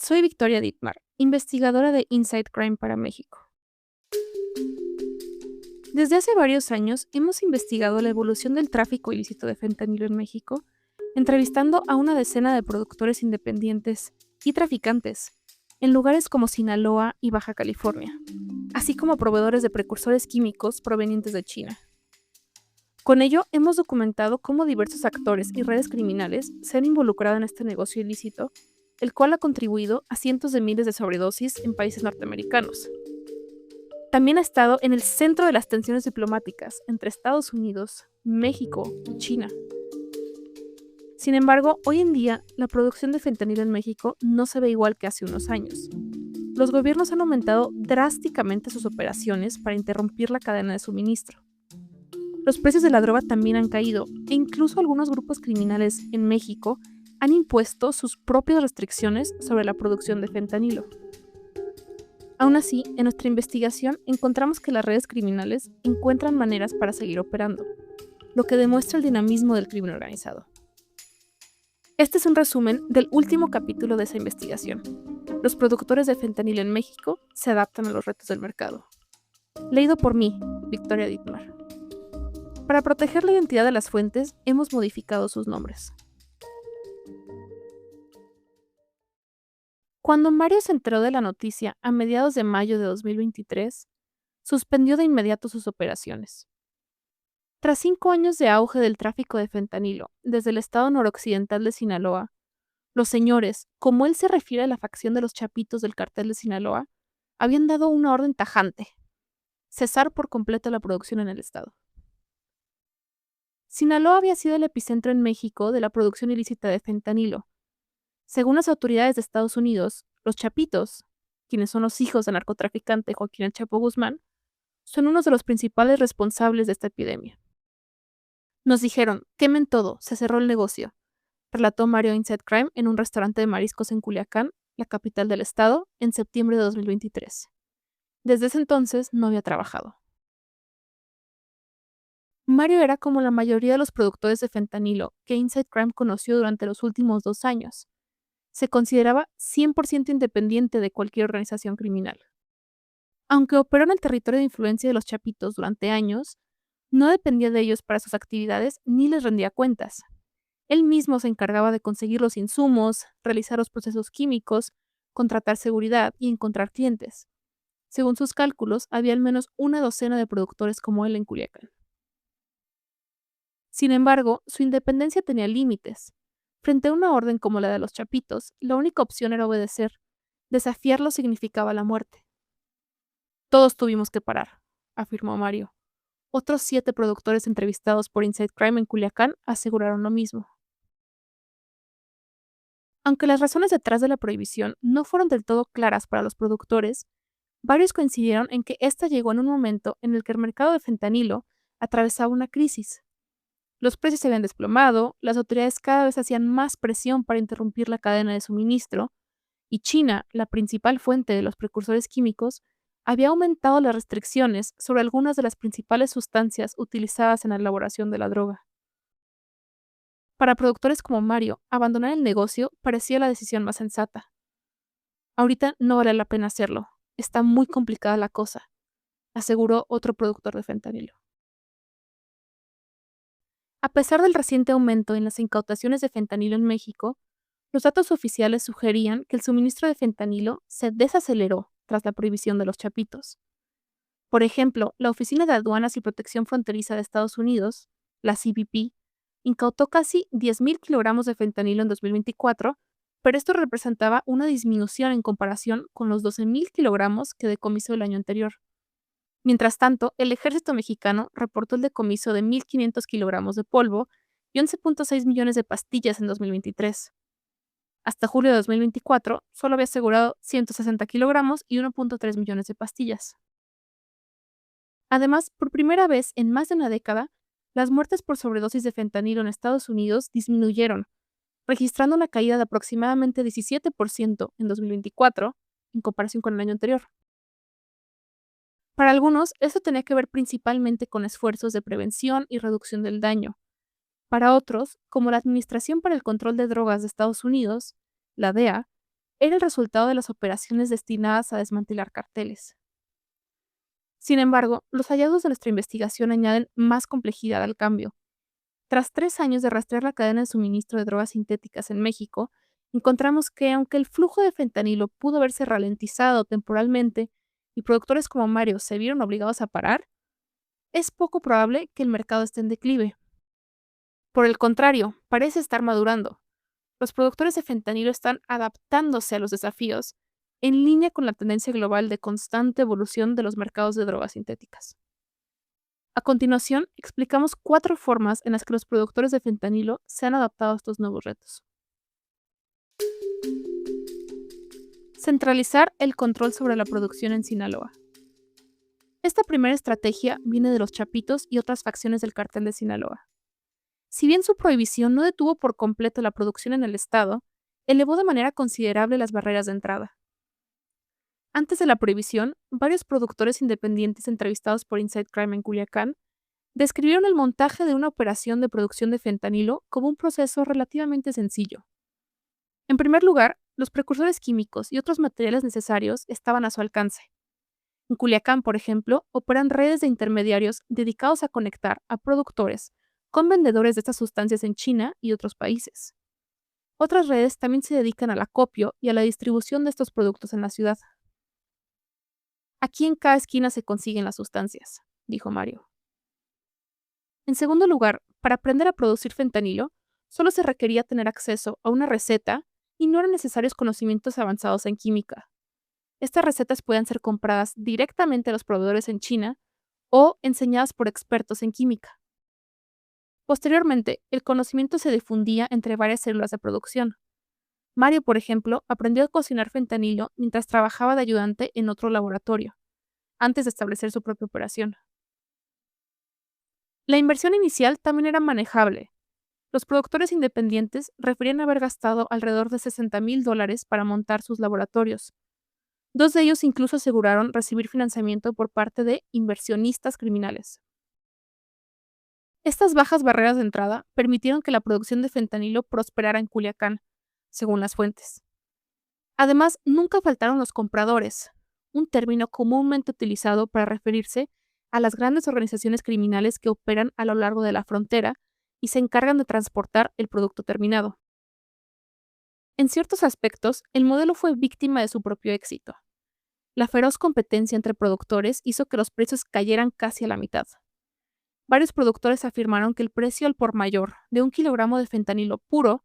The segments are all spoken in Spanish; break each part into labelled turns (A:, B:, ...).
A: Soy Victoria Dittmar, investigadora de Inside Crime para México. Desde hace varios años hemos investigado la evolución del tráfico ilícito de fentanilo en México, entrevistando a una decena de productores independientes y traficantes en lugares como Sinaloa y Baja California, así como proveedores de precursores químicos provenientes de China. Con ello, hemos documentado cómo diversos actores y redes criminales se han involucrado en este negocio ilícito, el cual ha contribuido a cientos de miles de sobredosis en países norteamericanos. También ha estado en el centro de las tensiones diplomáticas entre Estados Unidos, México y China. Sin embargo, hoy en día, la producción de fentanilo en México no se ve igual que hace unos años. Los gobiernos han aumentado drásticamente sus operaciones para interrumpir la cadena de suministro. Los precios de la droga también han caído e incluso algunos grupos criminales en México han impuesto sus propias restricciones sobre la producción de fentanilo. Aún así, en nuestra investigación encontramos que las redes criminales encuentran maneras para seguir operando, lo que demuestra el dinamismo del crimen organizado. Este es un resumen del último capítulo de esa investigación. Los productores de fentanilo en México se adaptan a los retos del mercado. Leído por mí, Victoria Dittmar. Para proteger la identidad de las fuentes, hemos modificado sus nombres. Cuando Mario se enteró de la noticia a mediados de mayo de 2023, suspendió de inmediato sus operaciones. Tras 5 años de auge del tráfico de fentanilo desde el estado noroccidental de Sinaloa, los señores, como él se refiere a la facción de los chapitos del cartel de Sinaloa, habían dado una orden tajante: cesar por completo la producción en el estado. Sinaloa había sido el epicentro en México de la producción ilícita de fentanilo. Según las autoridades de Estados Unidos, los chapitos, quienes son los hijos del narcotraficante Joaquín El Chapo Guzmán, son unos de los principales responsables de esta epidemia. Nos dijeron: quemen todo, se cerró el negocio, relató Mario Inside Crime en un restaurante de mariscos en Culiacán, la capital del estado, en septiembre de 2023. Desde ese entonces no había trabajado. Mario era como la mayoría de los productores de fentanilo que Inside Crime conoció durante los últimos 2 años. Se consideraba 100% independiente de cualquier organización criminal. Aunque operó en el territorio de influencia de los chapitos durante años, no dependía de ellos para sus actividades ni les rendía cuentas. Él mismo se encargaba de conseguir los insumos, realizar los procesos químicos, contratar seguridad y encontrar clientes. Según sus cálculos, había al menos una docena de productores como él en Culiacán. Sin embargo, su independencia tenía límites. Frente a una orden como la de los chapitos, la única opción era obedecer. Desafiarlo significaba la muerte. Todos tuvimos que parar, afirmó Mario. Otros 7 productores entrevistados por Inside Crime en Culiacán aseguraron lo mismo. Aunque las razones detrás de la prohibición no fueron del todo claras para los productores, varios coincidieron en que esta llegó en un momento en el que el mercado de fentanilo atravesaba una crisis. Los precios se habían desplomado, las autoridades cada vez hacían más presión para interrumpir la cadena de suministro, y China, la principal fuente de los precursores químicos, había aumentado las restricciones sobre algunas de las principales sustancias utilizadas en la elaboración de la droga. Para productores como Mario, abandonar el negocio parecía la decisión más sensata. Ahorita no vale la pena hacerlo, está muy complicada la cosa, aseguró otro productor de fentanilo. A pesar del reciente aumento en las incautaciones de fentanilo en México, los datos oficiales sugerían que el suministro de fentanilo se desaceleró tras la prohibición de los chapitos. Por ejemplo, la Oficina de Aduanas y Protección Fronteriza de Estados Unidos, la CBP, incautó casi 10.000 kilogramos de fentanilo en 2024, pero esto representaba una disminución en comparación con los 12.000 kilogramos que decomisó el año anterior. Mientras tanto, el ejército mexicano reportó el decomiso de 1.500 kilogramos de polvo y 11.6 millones de pastillas en 2023. Hasta julio de 2024, solo había asegurado 160 kilogramos y 1.3 millones de pastillas. Además, por primera vez en más de una década, las muertes por sobredosis de fentanilo en Estados Unidos disminuyeron, registrando una caída de aproximadamente 17% en 2024 en comparación con el año anterior. Para algunos, esto tenía que ver principalmente con esfuerzos de prevención y reducción del daño. Para otros, como la Administración para el Control de Drogas de Estados Unidos, la DEA, era el resultado de las operaciones destinadas a desmantelar carteles. Sin embargo, los hallazgos de nuestra investigación añaden más complejidad al cambio. Tras 3 años de rastrear la cadena de suministro de drogas sintéticas en México, encontramos que aunque el flujo de fentanilo pudo haberse ralentizado temporalmente y productores como Mario se vieron obligados a parar, es poco probable que el mercado esté en declive. Por el contrario, parece estar madurando. Los productores de fentanilo están adaptándose a los desafíos, en línea con la tendencia global de constante evolución de los mercados de drogas sintéticas. A continuación, explicamos 4 formas en las que los productores de fentanilo se han adaptado a estos nuevos retos. Centralizar el control sobre la producción en Sinaloa. Esta primera estrategia viene de los Chapitos y otras facciones del cártel de Sinaloa. Si bien su prohibición no detuvo por completo la producción en el estado, elevó de manera considerable las barreras de entrada. Antes de la prohibición, varios productores independientes entrevistados por Inside Crime en Culiacán describieron el montaje de una operación de producción de fentanilo como un proceso relativamente sencillo. En primer lugar, los precursores químicos y otros materiales necesarios estaban a su alcance. En Culiacán, por ejemplo, operan redes de intermediarios dedicados a conectar a productores con vendedores de estas sustancias en China y otros países. Otras redes también se dedican al acopio y a la distribución de estos productos en la ciudad. Aquí en cada esquina se consiguen las sustancias, dijo Mario. En segundo lugar, para aprender a producir fentanilo, solo se requería tener acceso a una receta y no eran necesarios conocimientos avanzados en química. Estas recetas pueden ser compradas directamente a los proveedores en China o enseñadas por expertos en química. Posteriormente, el conocimiento se difundía entre varias células de producción. Mario, por ejemplo, aprendió a cocinar fentanilo mientras trabajaba de ayudante en otro laboratorio, antes de establecer su propia operación. La inversión inicial también era manejable. Los productores independientes referían haber gastado alrededor de $60,000 para montar sus laboratorios. 2 de ellos incluso aseguraron recibir financiamiento por parte de inversionistas criminales. Estas bajas barreras de entrada permitieron que la producción de fentanilo prosperara en Culiacán, según las fuentes. Además, nunca faltaron los compradores, un término comúnmente utilizado para referirse a las grandes organizaciones criminales que operan a lo largo de la frontera y se encargan de transportar el producto terminado. En ciertos aspectos, el modelo fue víctima de su propio éxito. La feroz competencia entre productores hizo que los precios cayeran casi a la mitad. Varios productores afirmaron que el precio al por mayor de 1 kilogramo de fentanilo puro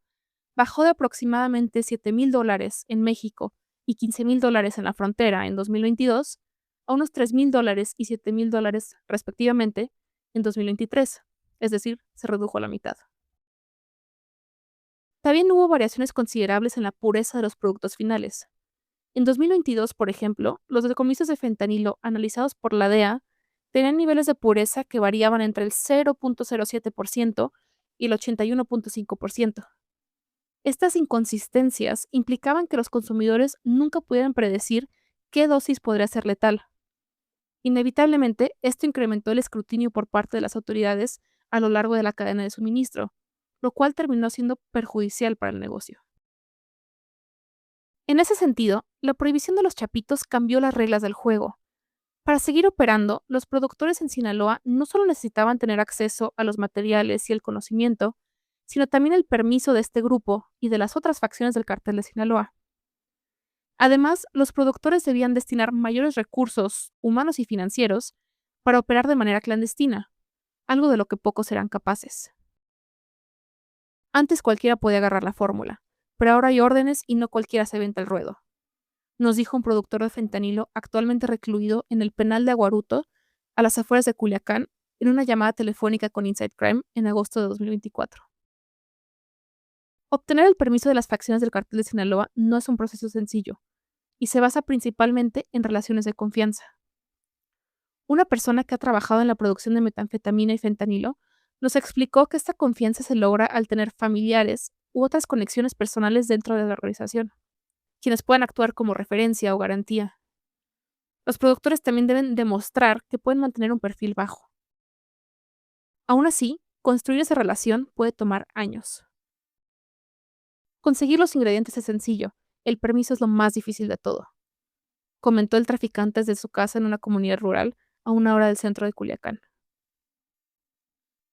A: bajó de aproximadamente $7,000 en México y $15,000 en la frontera en 2022 a unos $3,000 y $7,000 respectivamente en 2023, es decir, se redujo a la mitad. También hubo variaciones considerables en la pureza de los productos finales. En 2022, por ejemplo, los decomisos de fentanilo analizados por la DEA tenían niveles de pureza que variaban entre el 0,07% y el 81,5%. Estas inconsistencias implicaban que los consumidores nunca pudieran predecir qué dosis podría ser letal. Inevitablemente, esto incrementó el escrutinio por parte de las autoridades a lo largo de la cadena de suministro, lo cual terminó siendo perjudicial para el negocio. En ese sentido, la prohibición de los chapitos cambió las reglas del juego. Para seguir operando, los productores en Sinaloa no solo necesitaban tener acceso a los materiales y el conocimiento, sino también el permiso de este grupo y de las otras facciones del cártel de Sinaloa. Además, los productores debían destinar mayores recursos humanos y financieros para operar de manera clandestina, algo de lo que pocos eran capaces. Antes cualquiera podía agarrar la fórmula, pero ahora hay órdenes y no cualquiera se aventa al ruedo, nos dijo un productor de fentanilo actualmente recluido en el penal de Aguaruto, a las afueras de Culiacán, en una llamada telefónica con Inside Crime en agosto de 2024. Obtener el permiso de las facciones del cártel de Sinaloa no es un proceso sencillo, y se basa principalmente en relaciones de confianza. Una persona que ha trabajado en la producción de metanfetamina y fentanilo nos explicó que esta confianza se logra al tener familiares u otras conexiones personales dentro de la organización, quienes puedan actuar como referencia o garantía. Los productores también deben demostrar que pueden mantener un perfil bajo. Aún así, construir esa relación puede tomar años. Conseguir los ingredientes es sencillo, el permiso es lo más difícil de todo, comentó el traficante desde su casa en una comunidad rural a una hora del centro de Culiacán.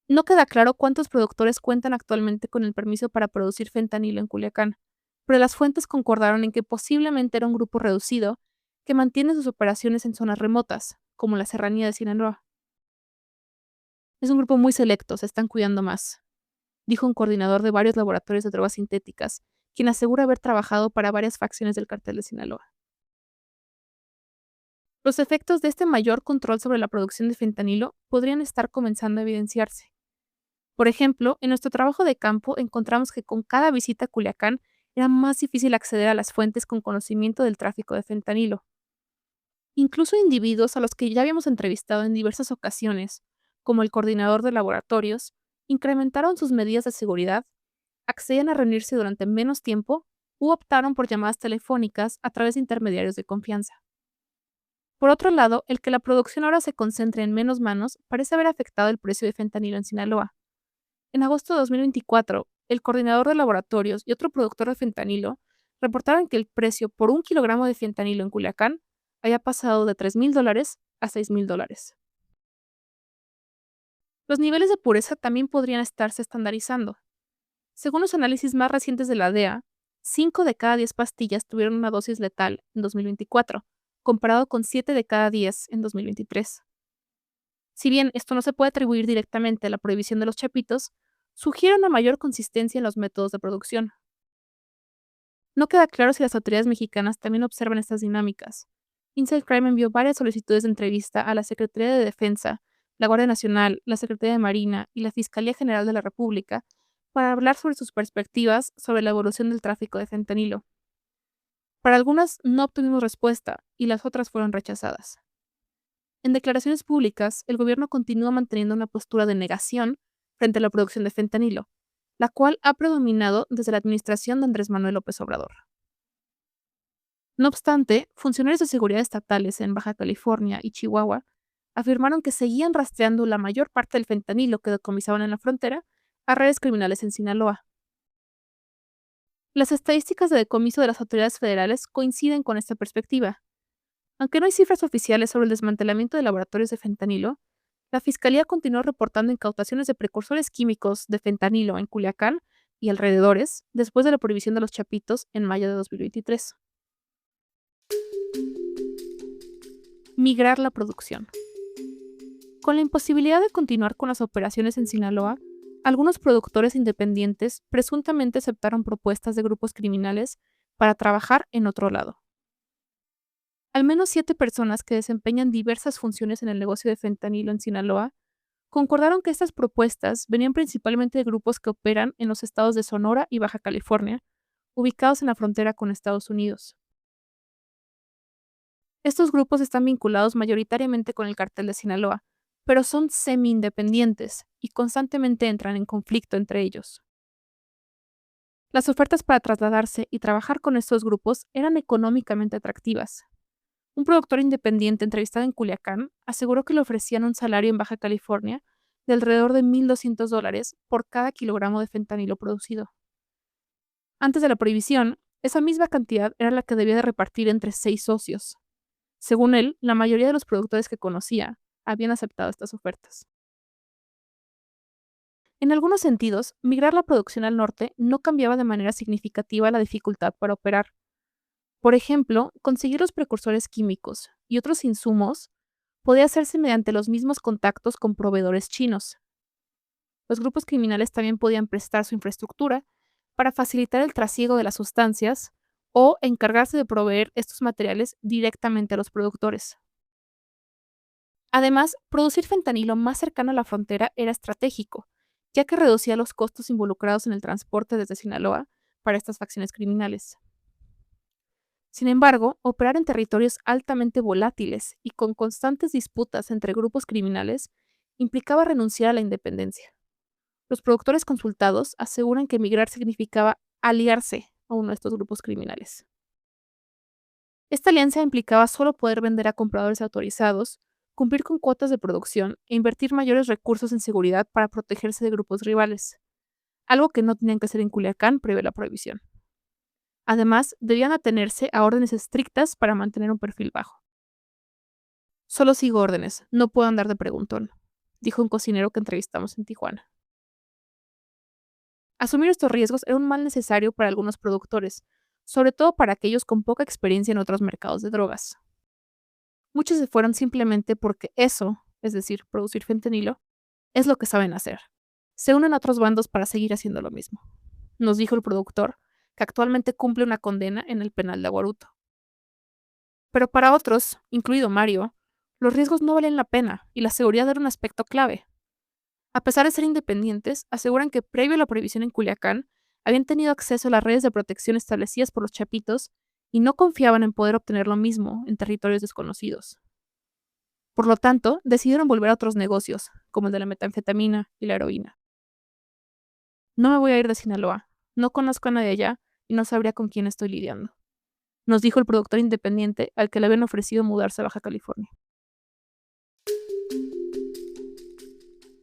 A: No queda claro cuántos productores cuentan actualmente con el permiso para producir fentanilo en Culiacán, pero las fuentes concordaron en que posiblemente era un grupo reducido que mantiene sus operaciones en zonas remotas, como la serranía de Sinaloa. Es un grupo muy selecto, se están cuidando más, dijo un coordinador de varios laboratorios de drogas sintéticas, quien asegura haber trabajado para varias facciones del cartel de Sinaloa. Los efectos de este mayor control sobre la producción de fentanilo podrían estar comenzando a evidenciarse. Por ejemplo, en nuestro trabajo de campo encontramos que con cada visita a Culiacán era más difícil acceder a las fuentes con conocimiento del tráfico de fentanilo. Incluso individuos a los que ya habíamos entrevistado en diversas ocasiones, como el coordinador de laboratorios, incrementaron sus medidas de seguridad, accedían a reunirse durante menos tiempo u optaron por llamadas telefónicas a través de intermediarios de confianza. Por otro lado, el que la producción ahora se concentre en menos manos parece haber afectado el precio de fentanilo en Sinaloa. En agosto de 2024, el coordinador de laboratorios y otro productor de fentanilo reportaron que el precio por un kilogramo de fentanilo en Culiacán había pasado de $3,000 a $6,000. Los niveles de pureza también podrían estarse estandarizando. Según los análisis más recientes de la DEA, 5 de cada 10 pastillas tuvieron una dosis letal en 2024, comparado con 7 de cada 10 en 2023. Si bien esto no se puede atribuir directamente a la prohibición de los chapitos, sugiere una mayor consistencia en los métodos de producción. No queda claro si las autoridades mexicanas también observan estas dinámicas. Inside Crime envió varias solicitudes de entrevista a la Secretaría de Defensa, la Guardia Nacional, la Secretaría de Marina y la Fiscalía General de la República para hablar sobre sus perspectivas sobre la evolución del tráfico de fentanilo. Para algunas no obtuvimos respuesta y las otras fueron rechazadas. En declaraciones públicas, el gobierno continúa manteniendo una postura de negación frente a la producción de fentanilo, la cual ha predominado desde la administración de Andrés Manuel López Obrador. No obstante, funcionarios de seguridad estatales en Baja California y Chihuahua afirmaron que seguían rastreando la mayor parte del fentanilo que decomisaban en la frontera a redes criminales en Sinaloa. Las estadísticas de decomiso de las autoridades federales coinciden con esta perspectiva. Aunque no hay cifras oficiales sobre el desmantelamiento de laboratorios de fentanilo, la Fiscalía continuó reportando incautaciones de precursores químicos de fentanilo en Culiacán y alrededores después de la prohibición de los chapitos en mayo de 2023. Migrar la producción. Con la imposibilidad de continuar con las operaciones en Sinaloa, algunos productores independientes presuntamente aceptaron propuestas de grupos criminales para trabajar en otro lado. Al menos 7 personas que desempeñan diversas funciones en el negocio de fentanilo en Sinaloa concordaron que estas propuestas venían principalmente de grupos que operan en los estados de Sonora y Baja California, ubicados en la frontera con Estados Unidos. Estos grupos están vinculados mayoritariamente con el cartel de Sinaloa, pero son semi-independientes y constantemente entran en conflicto entre ellos. Las ofertas para trasladarse y trabajar con estos grupos eran económicamente atractivas. Un productor independiente entrevistado en Culiacán aseguró que le ofrecían un salario en Baja California de alrededor de $1,200 por cada kilogramo de fentanilo producido. Antes de la prohibición, esa misma cantidad era la que debía de repartir entre 6 socios. Según él, la mayoría de los productores que conocía habían aceptado estas ofertas. En algunos sentidos, migrar la producción al norte no cambiaba de manera significativa la dificultad para operar. Por ejemplo, conseguir los precursores químicos y otros insumos podía hacerse mediante los mismos contactos con proveedores chinos. Los grupos criminales también podían prestar su infraestructura para facilitar el trasiego de las sustancias o encargarse de proveer estos materiales directamente a los productores. Además, producir fentanilo más cercano a la frontera era estratégico, ya que reducía los costos involucrados en el transporte desde Sinaloa para estas facciones criminales. Sin embargo, operar en territorios altamente volátiles y con constantes disputas entre grupos criminales implicaba renunciar a la independencia. Los productores consultados aseguran que emigrar significaba aliarse a uno de estos grupos criminales. Esta alianza implicaba solo poder vender a compradores autorizados, cumplir con cuotas de producción e invertir mayores recursos en seguridad para protegerse de grupos rivales, algo que no tenían que hacer en Culiacán previo a la prohibición. Además, debían atenerse a órdenes estrictas para mantener un perfil bajo. Solo sigo órdenes, no puedo andar de preguntón, dijo un cocinero que entrevistamos en Tijuana. Asumir estos riesgos era un mal necesario para algunos productores, sobre todo para aquellos con poca experiencia en otros mercados de drogas. Muchos se fueron simplemente porque eso, es decir, producir fentanilo, es lo que saben hacer. Se unen a otros bandos para seguir haciendo lo mismo, nos dijo el productor, que actualmente cumple una condena en el penal de Aguaruto. Pero para otros, incluido Mario, los riesgos no valen la pena y la seguridad era un aspecto clave. A pesar de ser independientes, aseguran que previo a la prohibición en Culiacán, habían tenido acceso a las redes de protección establecidas por los chapitos y no confiaban en poder obtener lo mismo en territorios desconocidos. Por lo tanto, decidieron volver a otros negocios, como el de la metanfetamina y la heroína. No me voy a ir de Sinaloa, no conozco a nadie allá y no sabría con quién estoy lidiando, nos dijo el productor independiente al que le habían ofrecido mudarse a Baja California.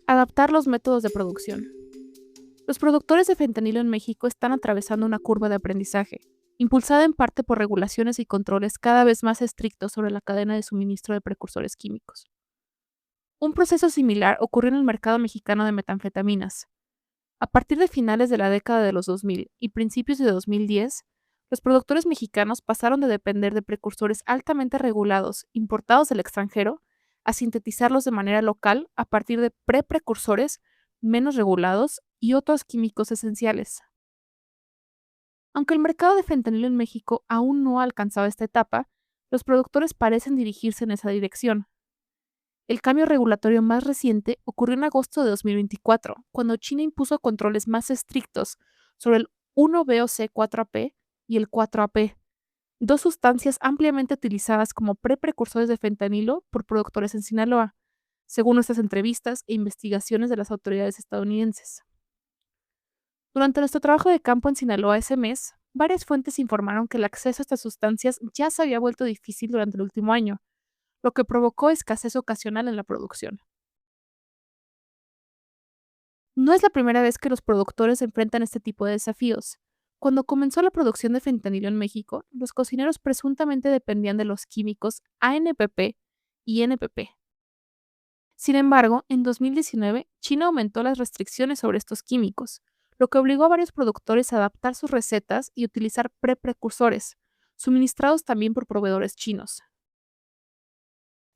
A: Adaptar los métodos de producción. Los productores de fentanilo en México están atravesando una curva de aprendizaje, impulsada en parte por regulaciones y controles cada vez más estrictos sobre la cadena de suministro de precursores químicos. Un proceso similar ocurrió en el mercado mexicano de metanfetaminas. A partir de finales de la década de los 2000 y principios de 2010, los productores mexicanos pasaron de depender de precursores altamente regulados, importados del extranjero, a sintetizarlos de manera local a partir de precursores menos regulados y otros químicos esenciales. Aunque el mercado de fentanilo en México aún no ha alcanzado esta etapa, los productores parecen dirigirse en esa dirección. El cambio regulatorio más reciente ocurrió en agosto de 2024, cuando China impuso controles más estrictos sobre el 1-VOC-4AP y el 4AP, dos sustancias ampliamente utilizadas como precursores de fentanilo por productores en Sinaloa, según nuestras entrevistas e investigaciones de las autoridades estadounidenses. Durante nuestro trabajo de campo en Sinaloa ese mes, varias fuentes informaron que el acceso a estas sustancias ya se había vuelto difícil durante el último año, lo que provocó escasez ocasional en la producción. No es la primera vez que los productores enfrentan este tipo de desafíos. Cuando comenzó la producción de fentanilo en México, los cocineros presuntamente dependían de los químicos ANPP y NPP. Sin embargo, en 2019, China aumentó las restricciones sobre estos químicos, lo que obligó a varios productores a adaptar sus recetas y utilizar precursores, suministrados también por proveedores chinos.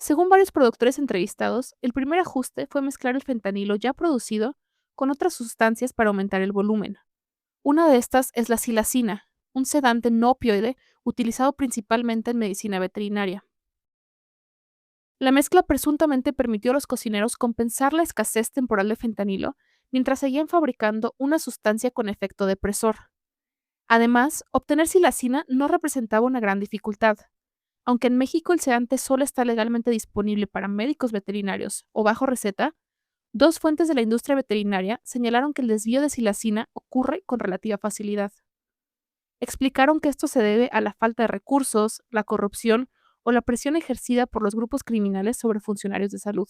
A: Según varios productores entrevistados, el primer ajuste fue mezclar el fentanilo ya producido con otras sustancias para aumentar el volumen. Una de estas es la silacina, un sedante no opioide utilizado principalmente en medicina veterinaria. La mezcla presuntamente permitió a los cocineros compensar la escasez temporal de fentanilo mientras seguían fabricando una sustancia con efecto depresor. Además, obtener silacina no representaba una gran dificultad. Aunque en México el sedante solo está legalmente disponible para médicos veterinarios o bajo receta, dos fuentes de la industria veterinaria señalaron que el desvío de silacina ocurre con relativa facilidad. Explicaron que esto se debe a la falta de recursos, la corrupción o la presión ejercida por los grupos criminales sobre funcionarios de salud.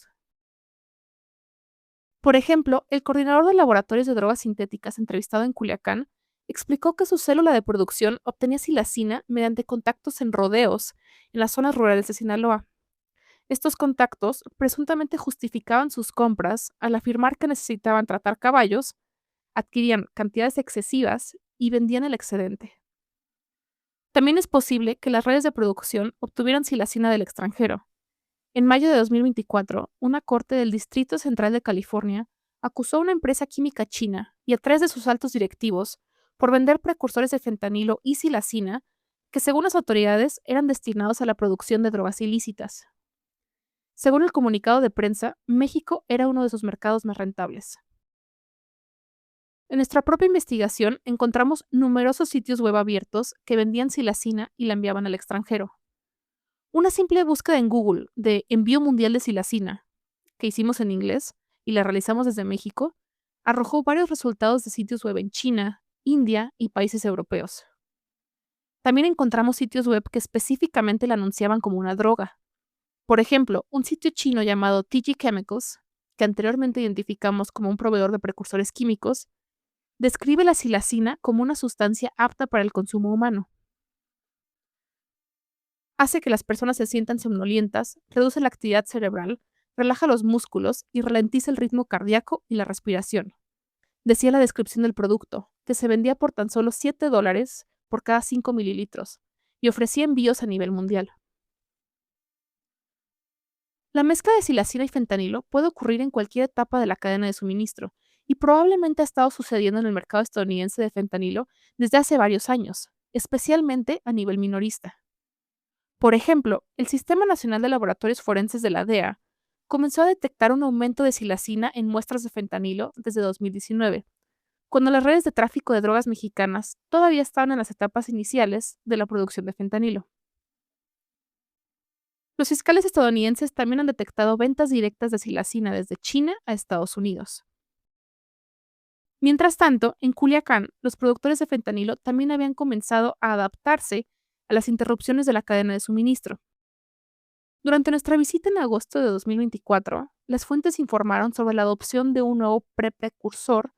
A: Por ejemplo, el coordinador de laboratorios de drogas sintéticas entrevistado en Culiacán explicó que su célula de producción obtenía silacina mediante contactos en rodeos en las zonas rurales de Sinaloa. Estos contactos presuntamente justificaban sus compras al afirmar que necesitaban tratar caballos, adquirían cantidades excesivas y vendían el excedente. También es posible que las redes de producción obtuvieran silacina del extranjero. En mayo de 2024, una corte del Distrito Central de California acusó a una empresa química china y a 3 de sus altos directivos por vender precursores de fentanilo y silacina que, según las autoridades, eran destinados a la producción de drogas ilícitas. Según el comunicado de prensa, México era uno de sus mercados más rentables. En nuestra propia investigación encontramos numerosos sitios web abiertos que vendían silacina y la enviaban al extranjero. Una simple búsqueda en Google de envío mundial de silacina, que hicimos en inglés y la realizamos desde México, arrojó varios resultados de sitios web en China, India y países europeos. También encontramos sitios web que específicamente la anunciaban como una droga. Por ejemplo, un sitio chino llamado TG Chemicals, que anteriormente identificamos como un proveedor de precursores químicos, describe la silacina como una sustancia apta para el consumo humano. Hace que las personas se sientan somnolientas, reduce la actividad cerebral, relaja los músculos y ralentiza el ritmo cardíaco y la respiración. Decía la descripción del producto, que se vendía por tan solo $7 por cada 5 mililitros y ofrecía envíos a nivel mundial. La mezcla de silacina y fentanilo puede ocurrir en cualquier etapa de la cadena de suministro y probablemente ha estado sucediendo en el mercado estadounidense de fentanilo desde hace varios años, especialmente a nivel minorista. Por ejemplo, el Sistema Nacional de Laboratorios Forenses de la DEA comenzó a detectar un aumento de silacina en muestras de fentanilo desde 2019, cuando las redes de tráfico de drogas mexicanas todavía estaban en las etapas iniciales de la producción de fentanilo. Los fiscales estadounidenses también han detectado ventas directas de silacina desde China a Estados Unidos. Mientras tanto, en Culiacán, los productores de fentanilo también habían comenzado a adaptarse a las interrupciones de la cadena de suministro. Durante nuestra visita en agosto de 2024, las fuentes informaron sobre la adopción de un nuevo precursor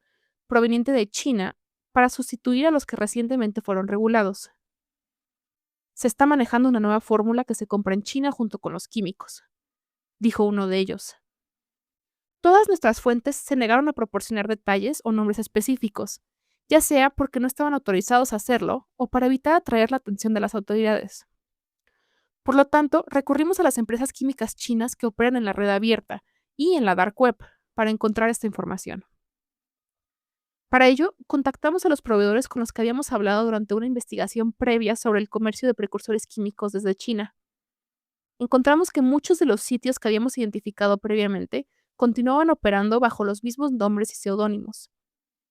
A: proveniente de China para sustituir a los que recientemente fueron regulados. Se está manejando una nueva fórmula que se compra en China junto con los químicos, dijo uno de ellos. Todas nuestras fuentes se negaron a proporcionar detalles o nombres específicos, ya sea porque no estaban autorizados a hacerlo o para evitar atraer la atención de las autoridades. Por lo tanto, recurrimos a las empresas químicas chinas que operan en la red abierta y en la dark web para encontrar esta información. Para ello, contactamos a los proveedores con los que habíamos hablado durante una investigación previa sobre el comercio de precursores químicos desde China. Encontramos que muchos de los sitios que habíamos identificado previamente continuaban operando bajo los mismos nombres y seudónimos.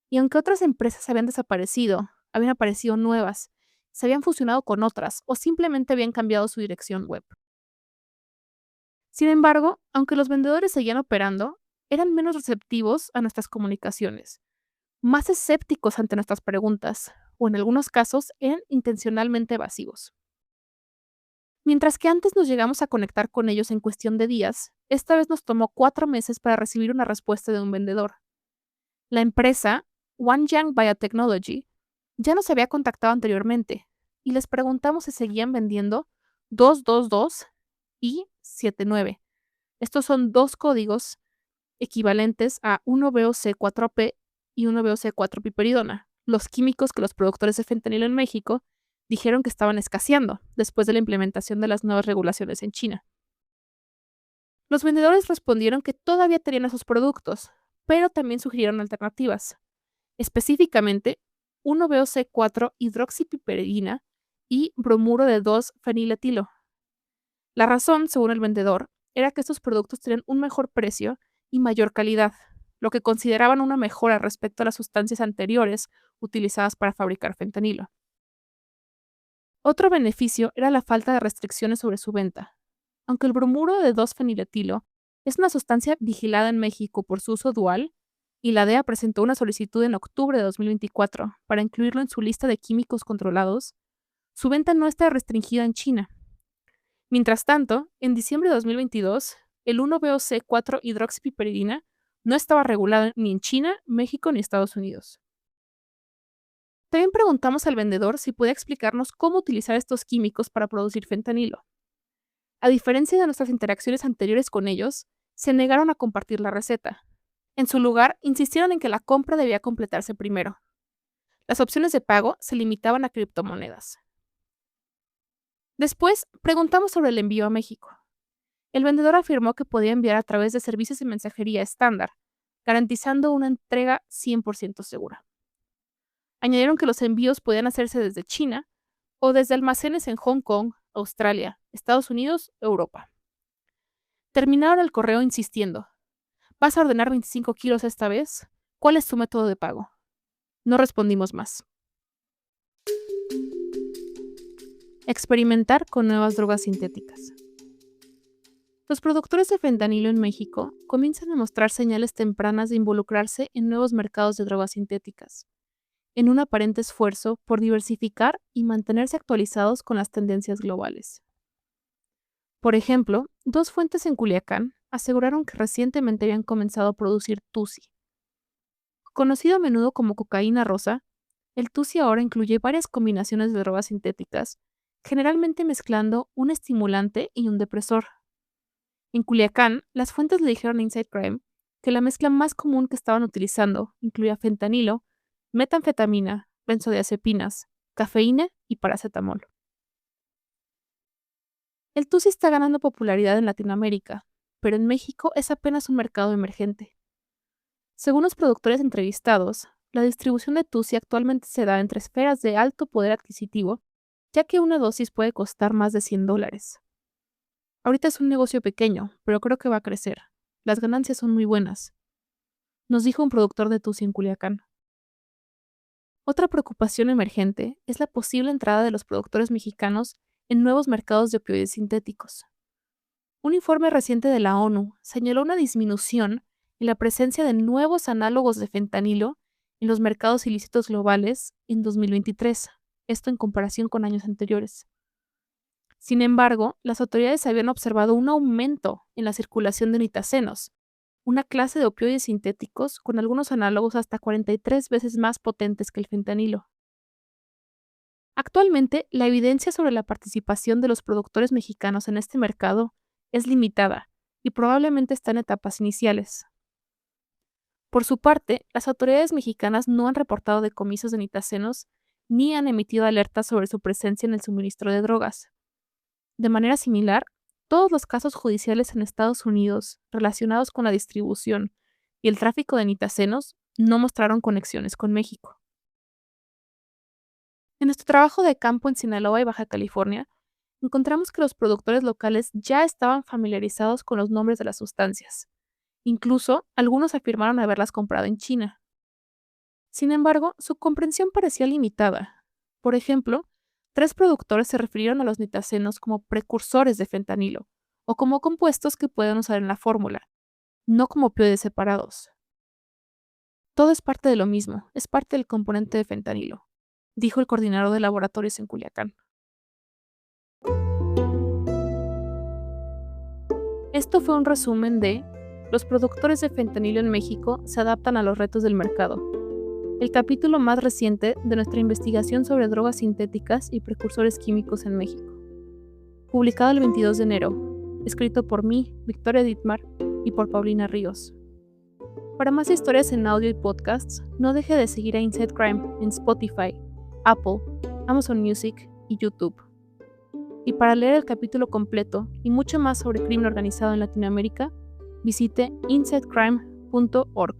A: Y aunque otras empresas habían desaparecido, habían aparecido nuevas, se habían fusionado con otras o simplemente habían cambiado su dirección web. Sin embargo, aunque los vendedores seguían operando, eran menos receptivos a nuestras comunicaciones, más escépticos ante nuestras preguntas, o en algunos casos eran intencionalmente evasivos. Mientras que antes nos llegamos a conectar con ellos en cuestión de días, esta vez nos tomó 4 meses para recibir una respuesta de un vendedor. La empresa, Wanjiang Biotechnology, ya nos había contactado anteriormente y les preguntamos si seguían vendiendo 222 y 79. Estos son dos códigos equivalentes a 1-VOC4P y 1-VOC4-piperidona, los químicos que los productores de fentanilo en México dijeron que estaban escaseando después de la implementación de las nuevas regulaciones en China. Los vendedores respondieron que todavía tenían esos productos, pero también sugirieron alternativas, específicamente 1-VOC4-hidroxipiperidina y bromuro de 2-feniletilo. La razón, según el vendedor, era que estos productos tenían un mejor precio y mayor calidad, lo que consideraban una mejora respecto a las sustancias anteriores utilizadas para fabricar fentanilo. Otro beneficio era la falta de restricciones sobre su venta. Aunque el bromuro de 2-feniletilo es una sustancia vigilada en México por su uso dual, y la DEA presentó una solicitud en octubre de 2024 para incluirlo en su lista de químicos controlados, su venta no está restringida en China. Mientras tanto, en diciembre de 2022, el 1-VOC4-hidroxipiperidina no estaba regulado ni en China, México ni Estados Unidos. También preguntamos al vendedor si puede explicarnos cómo utilizar estos químicos para producir fentanilo. A diferencia de nuestras interacciones anteriores con ellos, se negaron a compartir la receta. En su lugar, insistieron en que la compra debía completarse primero. Las opciones de pago se limitaban a criptomonedas. Después, preguntamos sobre el envío a México. El vendedor afirmó que podía enviar a través de servicios de mensajería estándar, garantizando una entrega 100% segura. Añadieron que los envíos podían hacerse desde China o desde almacenes en Hong Kong, Australia, Estados Unidos o Europa. Terminaron el correo insistiendo: ¿vas a ordenar 25 kilos esta vez? ¿Cuál es tu método de pago? No respondimos más. Experimentar con nuevas drogas sintéticas. Los productores de fentanilo en México comienzan a mostrar señales tempranas de involucrarse en nuevos mercados de drogas sintéticas, en un aparente esfuerzo por diversificar y mantenerse actualizados con las tendencias globales. Por ejemplo, 2 fuentes en Culiacán aseguraron que recientemente habían comenzado a producir Tusi, Conocido a menudo como cocaína rosa, el tusi ahora incluye varias combinaciones de drogas sintéticas, generalmente mezclando un estimulante y un depresor. En Culiacán, las fuentes le dijeron a Inside Crime que la mezcla más común que estaban utilizando incluía fentanilo, metanfetamina, benzodiazepinas, cafeína y paracetamol. El tusi está ganando popularidad en Latinoamérica, pero en México es apenas un mercado emergente. Según los productores entrevistados, la distribución de tusi actualmente se da entre esferas de alto poder adquisitivo, ya que una dosis puede costar más de $100. Ahorita es un negocio pequeño, pero creo que va a crecer. Las ganancias son muy buenas, nos dijo un productor de tusi en Culiacán. Otra preocupación emergente es la posible entrada de los productores mexicanos en nuevos mercados de opioides sintéticos. Un informe reciente de la ONU señaló una disminución en la presencia de nuevos análogos de fentanilo en los mercados ilícitos globales en 2023, esto en comparación con años anteriores. Sin embargo, las autoridades habían observado un aumento en la circulación de nitazenos, una clase de opioides sintéticos con algunos análogos hasta 43 veces más potentes que el fentanilo. Actualmente, la evidencia sobre la participación de los productores mexicanos en este mercado es limitada y probablemente está en etapas iniciales. Por su parte, las autoridades mexicanas no han reportado decomisos de nitazenos ni han emitido alertas sobre su presencia en el suministro de drogas. De manera similar, todos los casos judiciales en Estados Unidos relacionados con la distribución y el tráfico de nitazenos no mostraron conexiones con México. En nuestro trabajo de campo en Sinaloa y Baja California, encontramos que los productores locales ya estaban familiarizados con los nombres de las sustancias. Incluso, algunos afirmaron haberlas comprado en China. Sin embargo, su comprensión parecía limitada. Por ejemplo, 3 productores se refirieron a los nitazenos como precursores de fentanilo o como compuestos que pueden usar en la fórmula, no como opioides separados. Todo es parte de lo mismo, es parte del componente de fentanilo, dijo el coordinador de laboratorios en Culiacán. Esto fue un resumen de Los productores de fentanilo en México se adaptan a los retos del mercado, el capítulo más reciente de nuestra investigación sobre drogas sintéticas y precursores químicos en México. Publicado el 22 de enero, escrito por mí, Victoria Dittmar, y por Paulina Ríos. Para más historias en audio y podcasts, no deje de seguir a Inside Crime en Spotify, Apple, Amazon Music y YouTube. Y para leer el capítulo completo y mucho más sobre crimen organizado en Latinoamérica, visite insidecrime.org.